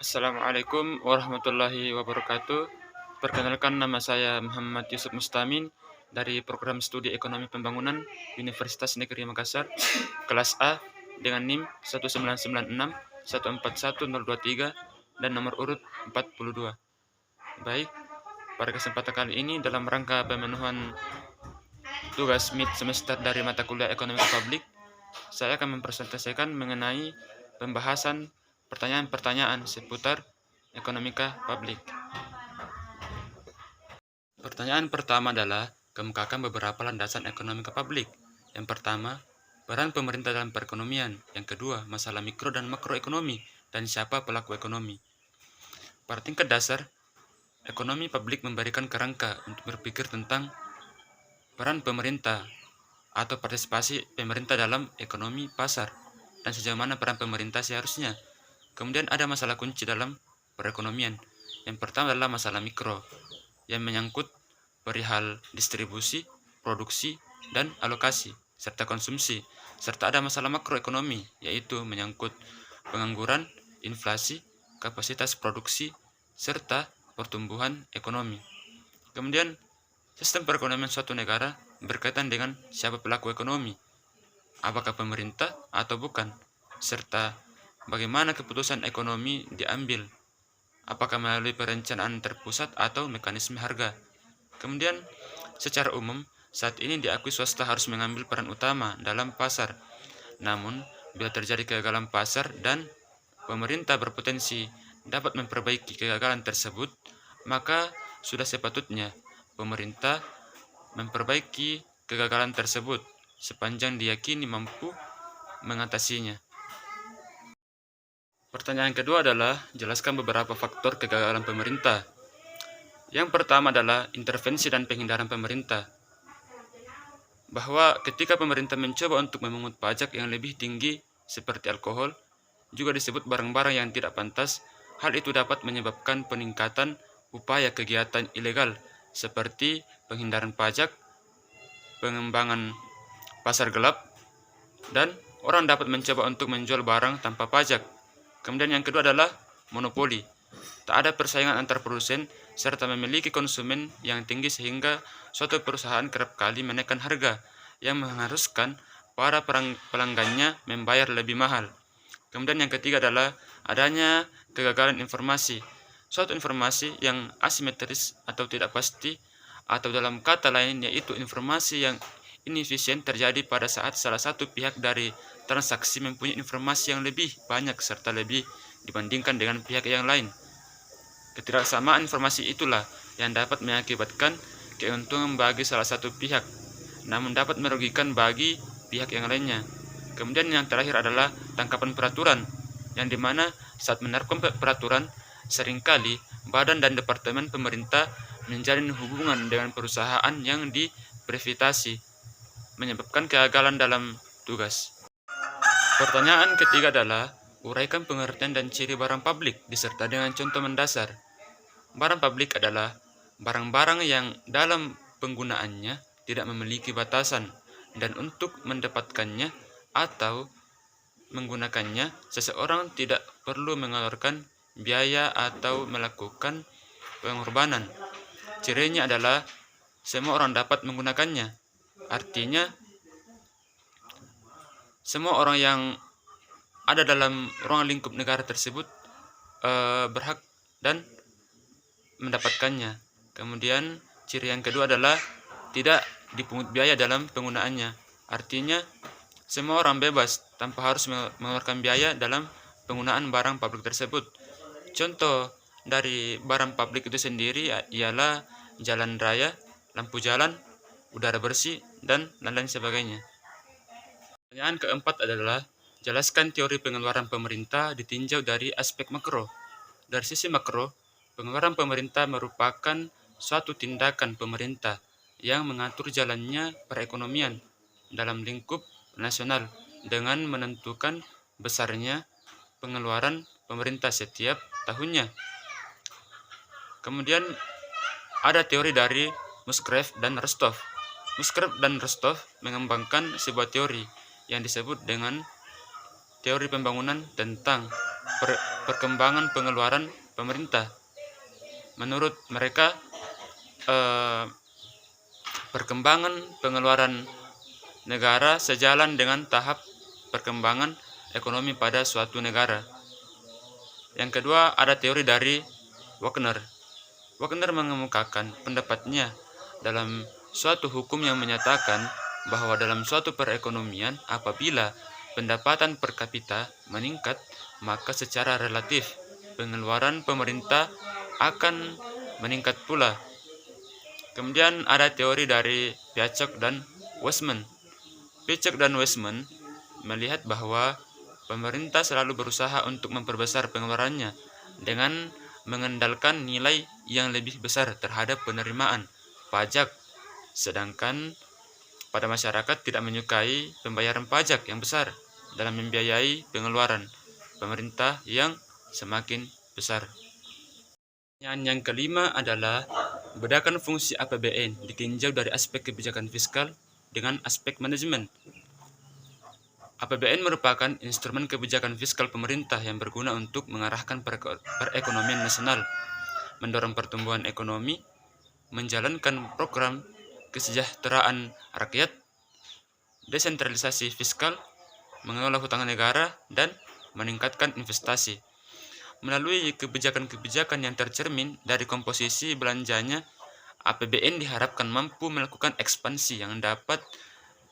Assalamualaikum warahmatullahi wabarakatuh. Perkenalkan, nama saya Muhammad Yusuf Mustamin dari Program Studi Ekonomi Pembangunan Universitas Negeri Makassar, kelas A dengan NIM 1996 141023 dan nomor urut 42. Baik, pada kesempatan kali ini dalam rangka pemenuhan tugas mid semester dari mata kuliah Ekonomi Publik, saya akan mempresentasikan mengenai pembahasan pertanyaan-pertanyaan seputar ekonomika publik. Pertanyaan pertama adalah kemukakan beberapa landasan ekonomika publik. Yang pertama, peran pemerintah dalam perekonomian. Yang kedua, masalah mikro dan makroekonomi dan siapa pelaku ekonomi. Pada tingkat dasar, ekonomi publik memberikan kerangka untuk berpikir tentang peran pemerintah atau partisipasi pemerintah dalam ekonomi pasar dan sejauh mana peran pemerintah seharusnya. Kemudian ada masalah kunci dalam perekonomian. Yang pertama adalah masalah mikro yang menyangkut perihal distribusi, produksi, dan alokasi, serta konsumsi. Serta ada masalah makroekonomi, yaitu menyangkut pengangguran, inflasi, kapasitas produksi, serta pertumbuhan ekonomi. Kemudian, sistem perekonomian suatu negara berkaitan dengan siapa pelaku ekonomi, apakah pemerintah atau bukan, serta bagaimana keputusan ekonomi diambil, apakah melalui perencanaan terpusat atau mekanisme harga. Kemudian, secara umum, saat ini diakui swasta harus mengambil peran utama dalam pasar. Namun, bila terjadi kegagalan pasar dan pemerintah berpotensi dapat memperbaiki kegagalan tersebut, maka sudah sepatutnya pemerintah memperbaiki kegagalan tersebut sepanjang diyakini mampu mengatasinya. Pertanyaan kedua adalah, jelaskan beberapa faktor kegagalan pemerintah. Yang pertama adalah intervensi dan penghindaran pemerintah. Bahwa ketika pemerintah mencoba untuk memungut pajak yang lebih tinggi seperti alkohol, juga disebut barang-barang yang tidak pantas, hal itu dapat menyebabkan peningkatan upaya kegiatan ilegal seperti penghindaran pajak, pengembangan pasar gelap, dan orang dapat mencoba untuk menjual barang tanpa pajak. Kemudian yang kedua adalah monopoli. Tak ada persaingan antar produsen serta memiliki konsumen yang tinggi sehingga suatu perusahaan kerap kali menekan harga yang mengharuskan para pelanggannya membayar lebih mahal. Kemudian yang ketiga adalah adanya kegagalan informasi. Suatu informasi yang asimetris atau tidak pasti, atau dalam kata lain yaitu informasi yang inefisien terjadi pada saat salah satu pihak dari transaksi mempunyai informasi yang lebih banyak serta lebih dibandingkan dengan pihak yang lain. Ketidaksamaan informasi itulah yang dapat mengakibatkan keuntungan bagi salah satu pihak, namun dapat merugikan bagi pihak yang lainnya. Kemudian yang terakhir adalah tangkapan peraturan, yang dimana saat menerapkan peraturan, seringkali badan dan departemen pemerintah menjalin hubungan dengan perusahaan yang diprivasi, menyebabkan kegagalan dalam tugas. Pertanyaan ketiga adalah, uraikan pengertian dan ciri barang publik disertai dengan contoh mendasar. Barang publik adalah barang-barang yang dalam penggunaannya tidak memiliki batasan, dan untuk mendapatkannya atau menggunakannya, seseorang tidak perlu mengeluarkan biaya atau melakukan pengorbanan. Cirinya adalah semua orang dapat menggunakannya. Artinya, semua orang yang ada dalam ruang lingkup negara tersebut berhak dan mendapatkannya. Kemudian ciri yang kedua adalah tidak dipungut biaya dalam penggunaannya. Artinya semua orang bebas tanpa harus mengeluarkan biaya dalam penggunaan barang publik tersebut. Contoh dari barang publik itu sendiri ialah jalan raya, lampu jalan, udara bersih, dan lain-lain sebagainya. Pertanyaan keempat adalah, jelaskan teori pengeluaran pemerintah ditinjau dari aspek makro. Dari sisi makro, pengeluaran pemerintah merupakan suatu tindakan pemerintah yang mengatur jalannya perekonomian dalam lingkup nasional dengan menentukan besarnya pengeluaran pemerintah setiap tahunnya. Kemudian ada teori dari Musgrave dan Rostov. Musgrave dan Rostov mengembangkan sebuah teori yang disebut dengan teori pembangunan tentang perkembangan pengeluaran pemerintah. Menurut mereka, perkembangan pengeluaran negara sejalan dengan tahap perkembangan ekonomi pada suatu negara. Yang kedua, ada teori dari Wagner. Wagner mengemukakan pendapatnya dalam suatu hukum yang menyatakan bahwa dalam suatu perekonomian, apabila pendapatan per kapita meningkat, maka secara relatif pengeluaran pemerintah akan meningkat pula. Kemudian ada teori dari Piaget dan Weismann. Piaget dan Weismann melihat bahwa pemerintah selalu berusaha untuk memperbesar pengeluarannya dengan mengandalkan nilai yang lebih besar terhadap penerimaan pajak, sedangkan pada masyarakat tidak menyukai pembayaran pajak yang besar dalam membiayai pengeluaran pemerintah yang semakin besar. Yang kelima adalah bedakan fungsi APBN ditinjau dari aspek kebijakan fiskal dengan aspek manajemen. APBN merupakan instrumen kebijakan fiskal pemerintah yang berguna untuk mengarahkan perekonomian nasional, mendorong pertumbuhan ekonomi, menjalankan program kesejahteraan rakyat, desentralisasi fiskal, mengelola hutang negara, dan meningkatkan investasi. Melalui kebijakan-kebijakan yang tercermin dari komposisi belanjanya, APBN diharapkan mampu melakukan ekspansi yang dapat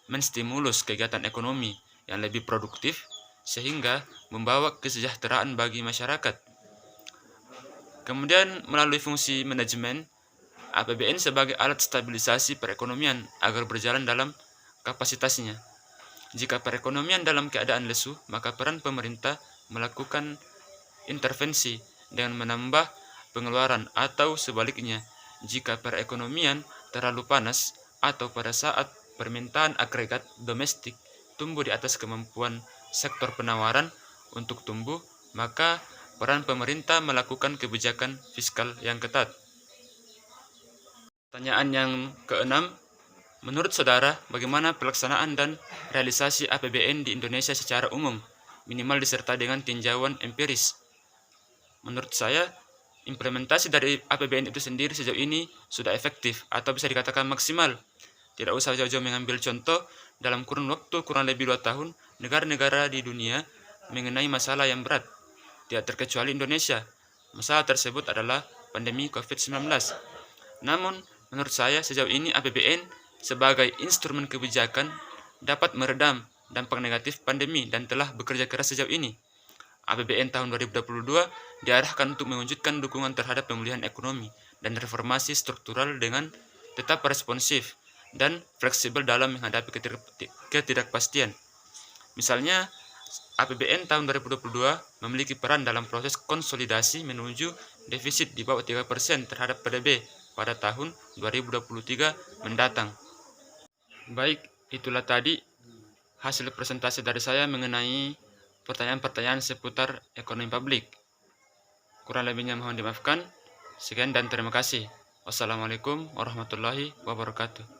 menstimulus kegiatan ekonomi yang lebih produktif sehingga membawa kesejahteraan bagi masyarakat. Kemudian melalui fungsi manajemen, APBN sebagai alat stabilisasi perekonomian agar berjalan dalam kapasitasnya. Jika perekonomian dalam keadaan lesu, maka peran pemerintah melakukan intervensi dengan menambah pengeluaran, atau sebaliknya, jika perekonomian terlalu panas atau pada saat permintaan agregat domestik tumbuh di atas kemampuan sektor penawaran untuk tumbuh, maka peran pemerintah melakukan kebijakan fiskal yang ketat. Pertanyaan yang keenam, menurut saudara, bagaimana pelaksanaan dan realisasi APBN di Indonesia secara umum, minimal disertai dengan tinjauan empiris? Menurut saya, implementasi dari APBN itu sendiri sejauh ini sudah efektif atau bisa dikatakan maksimal. Tidak usah jauh-jauh mengambil contoh, dalam kurun waktu kurang lebih 2 tahun, negara-negara di dunia mengenai masalah yang berat. Tidak terkecuali Indonesia. Masalah tersebut adalah pandemi COVID-19. Namun, menurut saya sejauh ini APBN sebagai instrumen kebijakan dapat meredam dampak negatif pandemi dan telah bekerja keras sejauh ini. APBN tahun 2022 diarahkan untuk mewujudkan dukungan terhadap pemulihan ekonomi dan reformasi struktural dengan tetap responsif dan fleksibel dalam menghadapi ketidakpastian. Misalnya, APBN tahun 2022 memiliki peran dalam proses konsolidasi menuju defisit di bawah 3% terhadap PDB pada tahun 2023 mendatang. Baik, itulah tadi hasil presentasi dari saya mengenai pertanyaan-pertanyaan seputar ekonomi publik. Kurang lebihnya mohon dimaafkan. Sekian dan terima kasih. Wassalamualaikum warahmatullahi wabarakatuh.